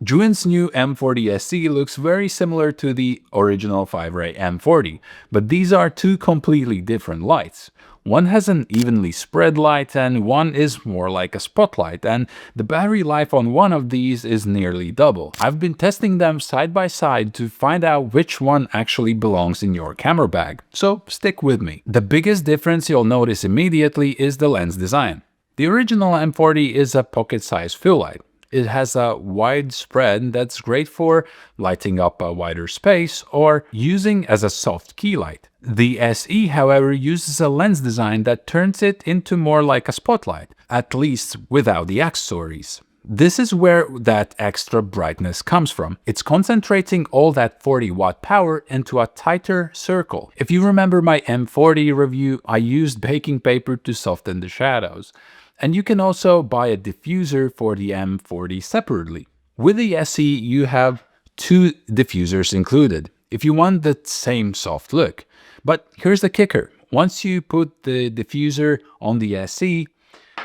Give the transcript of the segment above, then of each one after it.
Zhiyun's new M40 SE looks very similar to the original Fiveray M40, but these are two completely different lights. One has an evenly spread light and one is more like a spotlight, and the battery life on one of these is nearly double. I've been testing them side by side to find out which one actually belongs in your camera bag, so stick with me. The biggest difference you'll notice immediately is the lens design. The original M40 is a pocket-sized fill light. It has a wide spread that's great for lighting up a wider space or using as a soft key light. The SE, however, uses a lens design that turns it into more like a spotlight, at least without the accessories. This is where that extra brightness comes from. It's concentrating all that 40-watt power into a tighter circle. If you remember my M40 review, I used baking paper to soften the shadows. And you can also buy a diffuser for the M40 separately. With the SE, you have two diffusers included, if you want the same soft look. But here's the kicker. Once you put the diffuser on the SE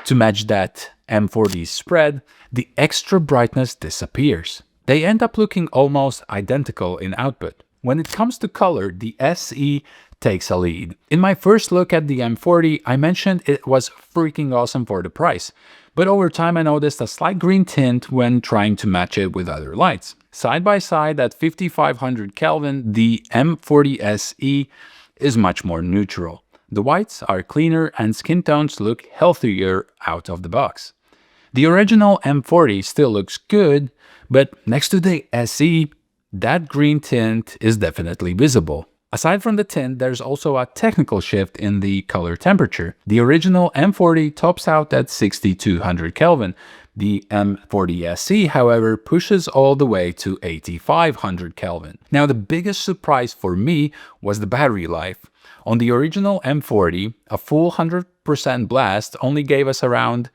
to match that M40 spread, the extra brightness disappears. They end up looking almost identical in output. When it comes to color, the SE takes a lead. In my first look at the M40, I mentioned it was freaking awesome for the price, but over time I noticed a slight green tint when trying to match it with other lights. Side by side at 5500 Kelvin, the M40 SE is much more neutral. The whites are cleaner and skin tones look healthier out of the box. The original M40 still looks good, but next to the SE, that green tint is definitely visible. Aside from the tint, there's also a technical shift in the color temperature. The original M40 tops out at 6200 Kelvin. The M40 SE, however, pushes all the way to 8500 Kelvin. Now, the biggest surprise for me was the battery life. On the original M40, a full 100% blast only gave us around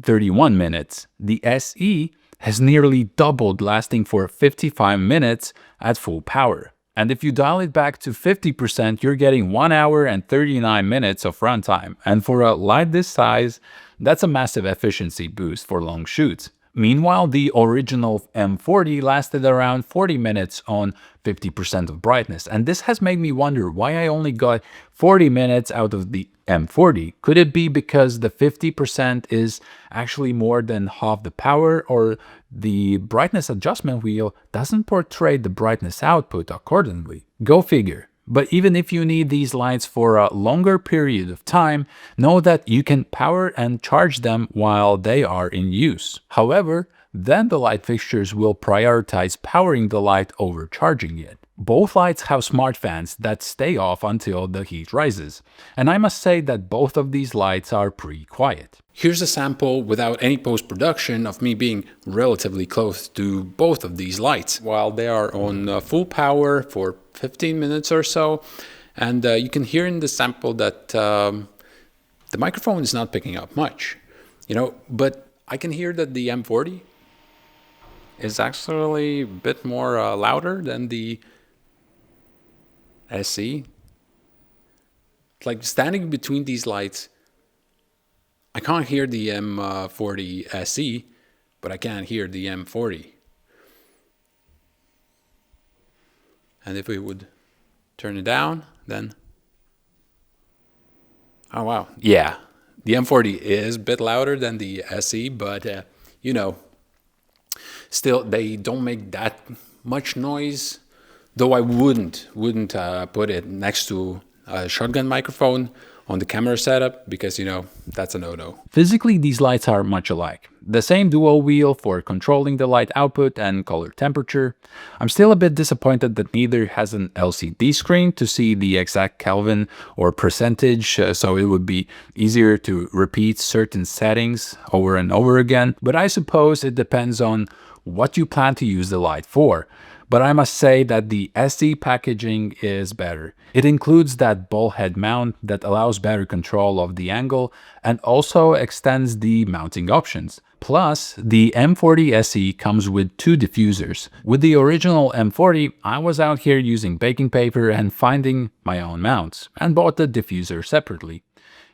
31 minutes. The SE has nearly doubled, lasting for 55 minutes at full power. And if you dial it back to 50%, you're getting 1 hour and 39 minutes of runtime. And for a light this size, that's a massive efficiency boost for long shoots. Meanwhile, the original M40 lasted around 40 minutes on 50% of brightness. And this has made me wonder why I only got 40 minutes out of the M40. Could it be because the 50% is actually more than half the power, or the brightness adjustment wheel doesn't portray the brightness output accordingly? Go figure. But even if you need these lights for a longer period of time, know that you can power and charge them while they are in use. However, then the light fixtures will prioritize powering the light over charging it. Both lights have smart fans that stay off until the heat rises, and I must say that both of these lights are pretty quiet. Here's a sample without any post-production of me being relatively close to both of these lights while they are on full power for 15 minutes or so, and you can hear in the sample that the microphone is not picking up much, but I can hear that the M40 is actually a bit more louder than the SE. Like standing between these lights, I can't hear the M40 SE, but I can hear the M40. And if we would turn it down, then... oh wow, yeah, the M40 is a bit louder than the SE, but still they don't make that much noise. Though I wouldn't put it next to a shotgun microphone on the camera setup because, that's a no-no. Physically, these lights are much alike. The same dual wheel for controlling the light output and color temperature. I'm still a bit disappointed that neither has an LCD screen to see the exact Kelvin or percentage, so it would be easier to repeat certain settings over and over again. But I suppose it depends on what you plan to use the light for. But I must say that the SE packaging is better. It includes that ball head mount that allows better control of the angle and also extends the mounting options. Plus, the M40 SE comes with two diffusers. With the original M40, I was out here using baking paper and finding my own mounts, and bought the diffuser separately.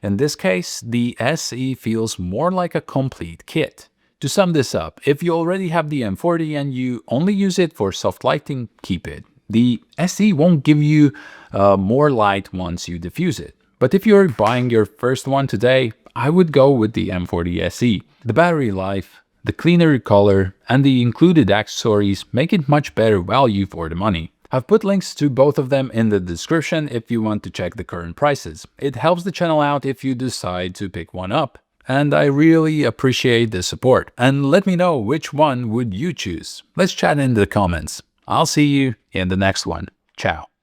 In this case, the SE feels more like a complete kit. To sum this up, if you already have the M40 and you only use it for soft lighting, keep it. The SE won't give you more light once you diffuse it. But if you're buying your first one today, I would go with the M40 SE. The battery life, the cleaner color, and the included accessories make it much better value for the money. I've put links to both of them in the description if you want to check the current prices. It helps the channel out if you decide to pick one up. And I really appreciate the support. And let me know which one would you choose. Let's chat in the comments. I'll see you in the next one. Ciao.